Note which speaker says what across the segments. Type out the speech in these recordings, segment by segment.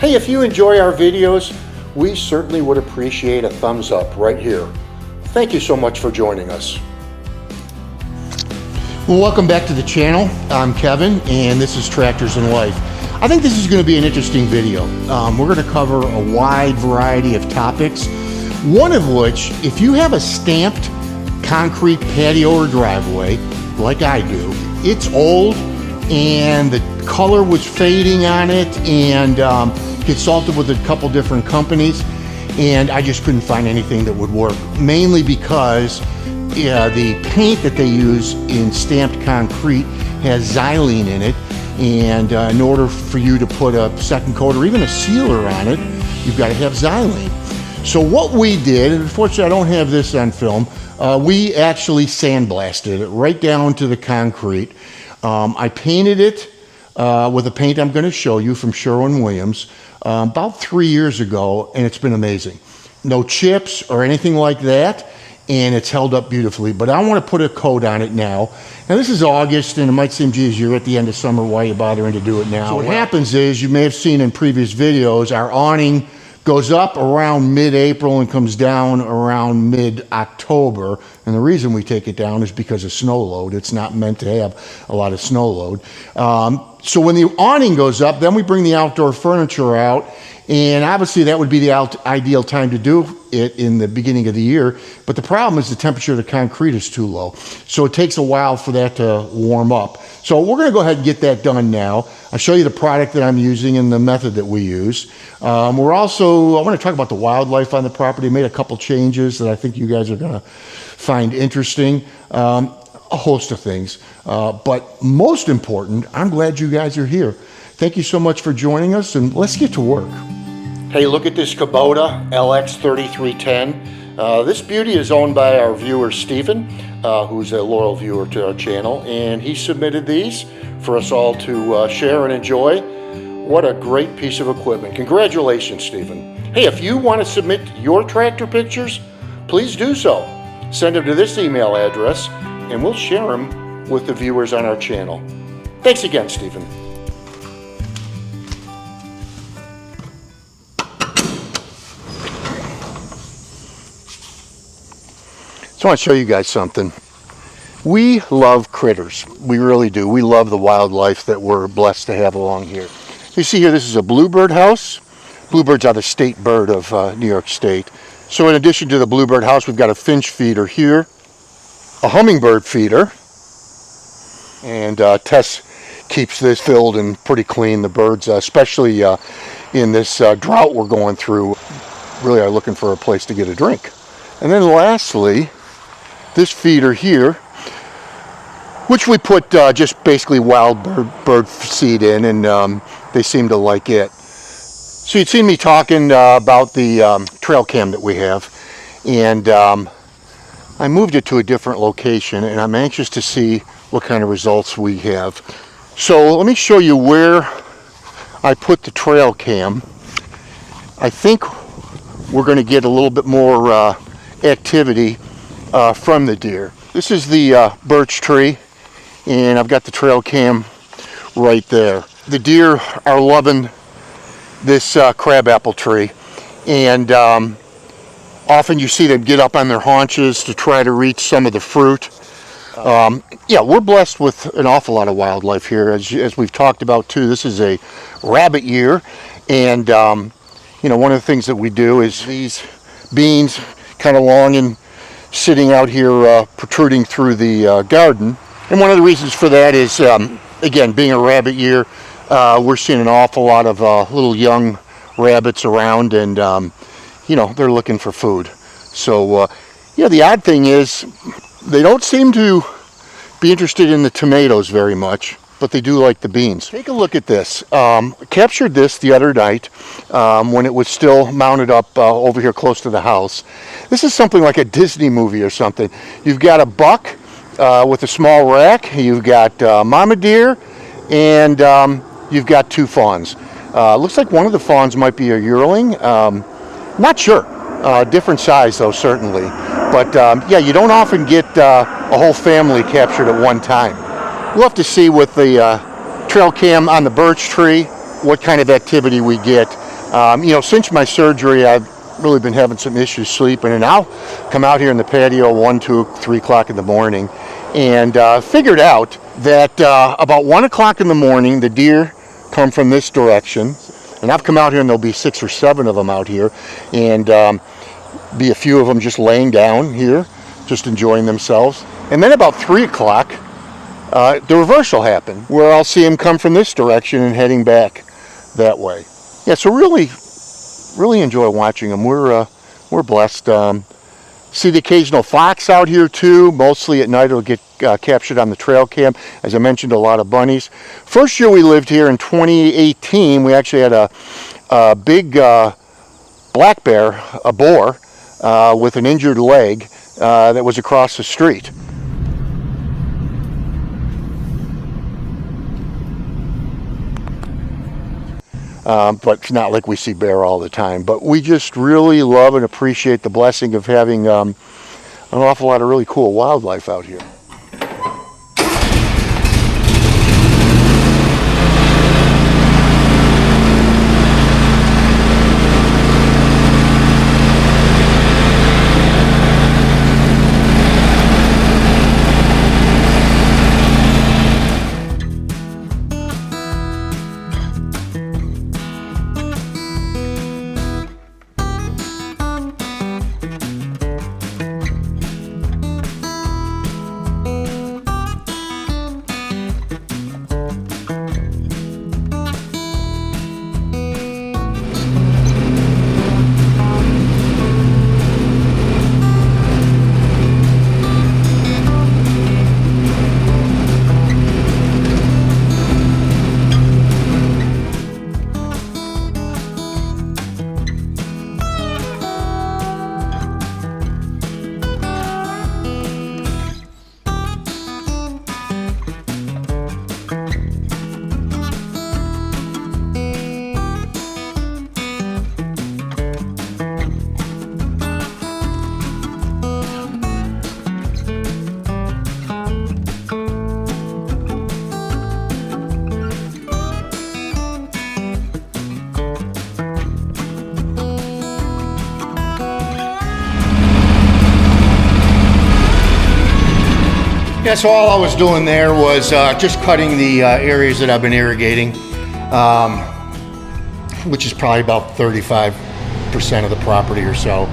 Speaker 1: Hey, if you enjoy our videos, we certainly would appreciate a thumbs up right here. Thank you so much for joining us.
Speaker 2: Well, welcome back to the channel. I'm Kevin, and this is Tractors and Life. I think this is going to be an interesting video. We're going to cover a wide variety of topics, one of which, if you have a stamped concrete patio or driveway, like I do, it's old and the color was fading on it, and consulted with a couple different companies, and I just couldn't find anything that would work, mainly because the paint that they use in stamped concrete has xylene in it, and in order for you to put a second coat or even a sealer on it, you've got to have xylene. So what we did, and unfortunately I don't have this on film, we actually sandblasted it right down to the concrete. I painted it with a paint I'm going to show you from Sherwin-Williams about 3 years ago, and it's been amazing. No chips or anything like that, and it's held up beautifully. But I want to put a coat on it now. Now this is August, and it might seem, geez, you're at the end of summer, why are you bothering to do it now? So what happens is, you may have seen in previous videos, our awning goes up around mid-April and comes down around mid-October. And the reason we take it down is because of snow load. It's not meant to have a lot of snow load. So when the awning goes up, then we bring the outdoor furniture out. And obviously that would be the ideal time to do it in the beginning of the year. But the problem is the temperature of the concrete is too low. So it takes a while for that to warm up. So we're going to go ahead and get that done now. I'll show you the product that I'm using and the method that we use. I want to talk about the wildlife on the property. I made a couple changes that I think you guys are going to find interesting. A host of things. But most important, I'm glad you guys are here. Thank you so much for joining us, and let's get to work.
Speaker 1: Hey, look at this Kubota LX3310. This beauty is owned by our viewer Stephen, who's a loyal viewer to our channel, and he submitted these for us all to share and enjoy. What a great piece of equipment. Congratulations, Stephen. Hey, if you want to submit your tractor pictures, please do so. Send them to this email address, and we'll share them with the viewers on our channel. Thanks again, Stephen. So I want to show you guys something. We love critters. We really do. We love the wildlife that we're blessed to have along here. You see here, this is a bluebird house. Bluebirds are the state bird of New York State. So in addition to the bluebird house, we've got a finch feeder here, a hummingbird feeder, and Tess keeps this filled and pretty clean. The birds, especially in this drought we're going through, really are looking for a place to get a drink. And then lastly, this feeder here, which we put just basically wild bird seed in, and they seem to like it. So you'd seen me talking about the trail cam that we have, and I moved it to a different location, and I'm anxious to see what kind of results we have. So let me show you where I put the trail cam. I think we're going to get a little bit more activity from the deer. This is the birch tree, and I've got the trail cam right there. The deer are loving this crabapple tree, and often you see them get up on their haunches to try to reach some of the fruit. Yeah, we're blessed with an awful lot of wildlife here. As we've talked about too, this is a rabbit year, and you know, one of the things that we do is these beans, kind of long and sitting out here protruding through the garden. And one of the reasons for that is, again, being a rabbit year, we're seeing an awful lot of little young rabbits around, and you know, they're looking for food. So yeah, the odd thing is they don't seem to be interested in the tomatoes very much, but they do like the beans. Take a look at this. Captured this the other night when it was still mounted up over here close to the house. This is something like a Disney movie or something. You've got a buck with a small rack, you've got mama deer, and you've got two fawns. Looks like one of the fawns might be a yearling. Not sure. Different size though, certainly. But yeah, you don't often get a whole family captured at one time. We'll have to see with the trail cam on the birch tree what kind of activity we get. You know, since my surgery, I've really been having some issues sleeping, and I'll come out here in the patio 1, 2, 3 o'clock in the morning, and figured out that about 1 o'clock in the morning, the deer come from this direction, and I've come out here and there'll be 6 or 7 of them out here, and be a few of them just laying down here, just enjoying themselves. And then about 3 o'clock, the reverse will happen, where I'll see them come from this direction and heading back that way. Yeah, so really enjoy watching them. We're blessed. See the occasional fox out here too. Mostly at night it'll get captured on the trail cam. As I mentioned, a lot of bunnies. First year we lived here in 2018, we actually had a big black bear, a boar, with an injured leg that was across the street. But it's not like we see bear all the time. But we just really love and appreciate the blessing of having an awful lot of really cool wildlife out here. Yeah, so all I was doing there was just cutting the areas that I've been irrigating, which is probably about 35% of the property or so.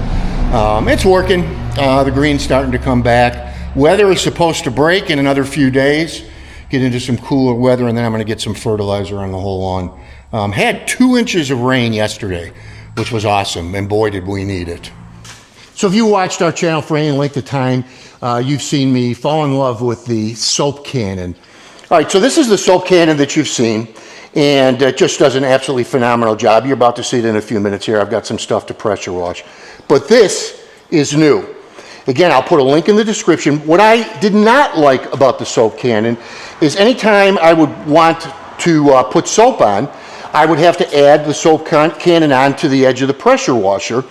Speaker 1: It's working. The green's starting to come back. Weather is supposed to break in another few days, get into some cooler weather, and then I'm going to get some fertilizer on the whole lawn. Had 2 inches of rain yesterday, which was awesome, and boy did we need it. So if you watched our channel for any length of time, you've seen me fall in love with the soap cannon. All right, so this is the soap cannon that you've seen, and it just does an absolutely phenomenal job. You're about to see it in a few minutes here. I've got some stuff to pressure wash. But this is new. Again, I'll put a link in the description. What I did not like about the soap cannon is anytime I would want to put soap on, I would have to add the soap cannon onto the edge of the pressure washer.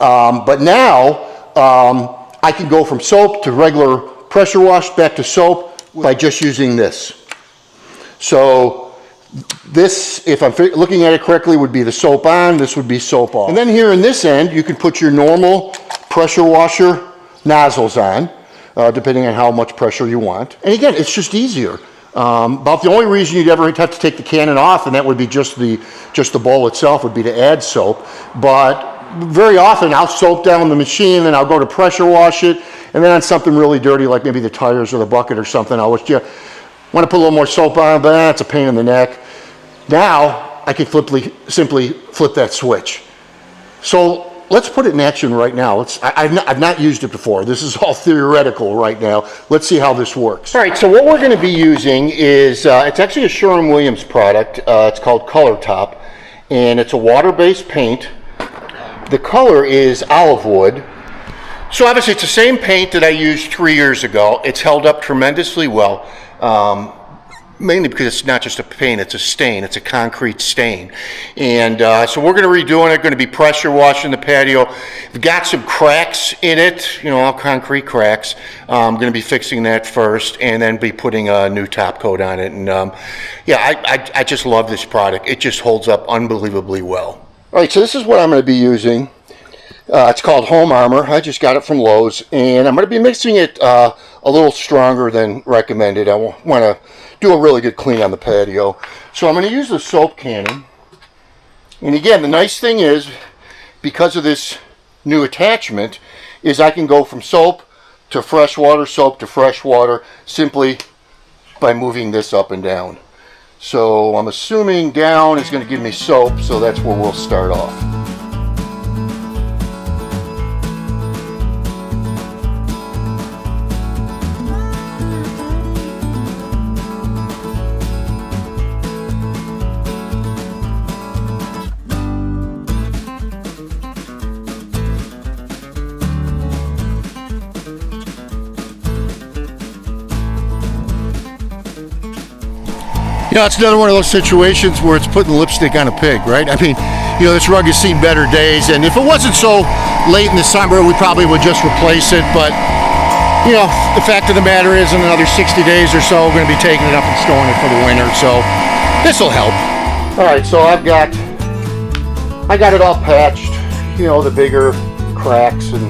Speaker 1: But now I can go from soap to regular pressure wash back to soap by just using this. So this, if I'm looking at it correctly, would be the soap on, this would be soap off. And then here in this end, you can put your normal pressure washer nozzles on, depending on how much pressure you want. And again, it's just easier. About the only reason you'd ever have to take the cannon off, and that would be just the bowl itself, would be to add soap. But very often I'll soap down the machine, then I'll go to pressure wash it, and then on something really dirty like maybe the tires or the bucket or something, I'll want to put a little more soap on, but that's a pain in the neck. Now I can simply flip that switch. So let's put it in action right now. I've not used it before. This is all theoretical right now. Let's see how this works. All right, so what we're going to be using is, it's actually a Sherwin-Williams product. It's called Color Top, and it's a water-based paint. The color is olive wood. So obviously it's the same paint that I used 3 years ago. It's held up tremendously well. Mainly because it's not just a paint, it's a stain, it's a concrete stain. And so we're going to redo it, going to be pressure washing the patio. We've got some cracks in it, all concrete cracks. I'm going to be fixing that first and then be putting a new top coat on it. And yeah, I just love this product. It just holds up unbelievably well. All right, so this is what I'm going to be using. It's called Home Armor. I just got it from Lowe's, and I'm going to be mixing it a little stronger than recommended. I want to do a really good clean on the patio. So I'm going to use the soap cannon. And again, the nice thing is, because of this new attachment, is I can go from soap to fresh water, soap to fresh water, simply by moving this up and down. So I'm assuming down is going to give me soap, so that's where we'll start off. You know, it's another one of those situations where it's putting lipstick on a pig, right? I mean, you know, this rug has seen better days, and if it wasn't so late in the summer, we probably would just replace it. But, you know, the fact of the matter is, in another 60 days or so, we're going to be taking it up and storing it for the winter, so this will help. All right, so I got it all patched, you know, the bigger cracks, and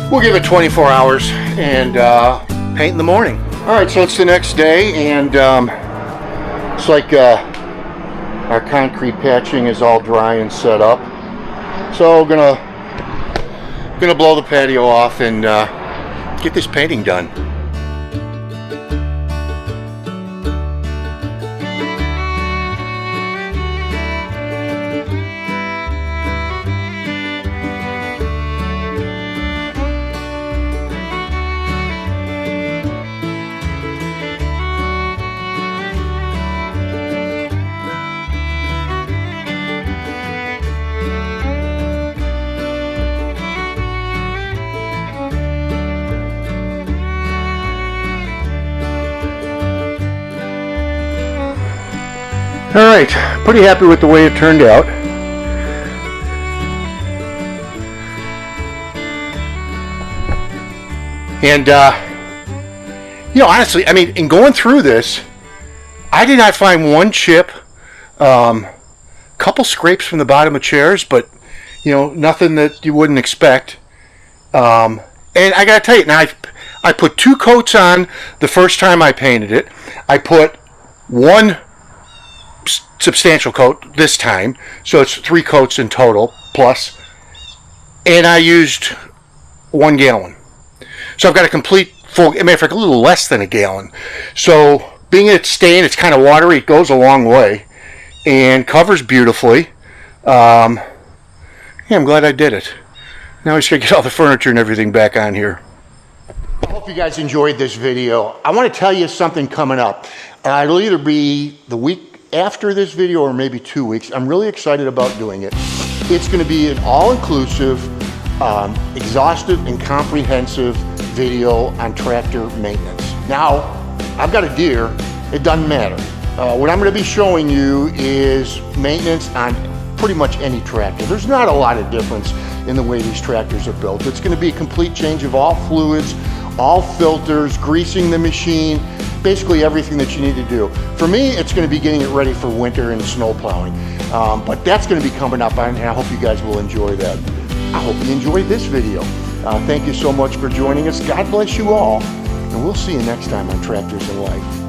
Speaker 1: we'll give it 24 hours and paint in the morning. All right, so it's the next day, and it's like our concrete patching is all dry and set up. So gonna blow the patio off and get this painting done. All right, pretty happy with the way it turned out. And, you know, honestly, I mean, in going through this, I did not find one chip, couple scrapes from the bottom of chairs, but, you know, nothing that you wouldn't expect. And I gotta tell you, now I put 2 coats on the first time I painted it. I put 1 substantial coat this time, so it's 3 coats in total plus, and I used 1 gallon. So I've got a complete full, matter of fact, a little less than a gallon. So being it's stained, it's kind of watery, it goes a long way and covers beautifully. Yeah, I'm glad I did it. Now I just gotta get all the furniture and everything back on here. I hope you guys enjoyed this video. I want to tell you something coming up. It'll either be the week after this video or maybe 2 weeks. I'm really excited about doing it. It's going to be an all-inclusive, exhaustive and comprehensive video on tractor maintenance. Now, I've got a deer, it doesn't matter. What I'm going to be showing you is maintenance on pretty much any tractor. There's not a lot of difference in the way these tractors are built. It's going to be a complete change of all fluids, all filters, greasing the machine, basically everything that you need to do. For me, it's going to be getting it ready for winter and snow plowing. But that's going to be coming up, and I hope you guys will enjoy that. I hope you enjoyed this video. Thank you so much for joining us. God bless you all, and we'll see you next time on Tractors in Life.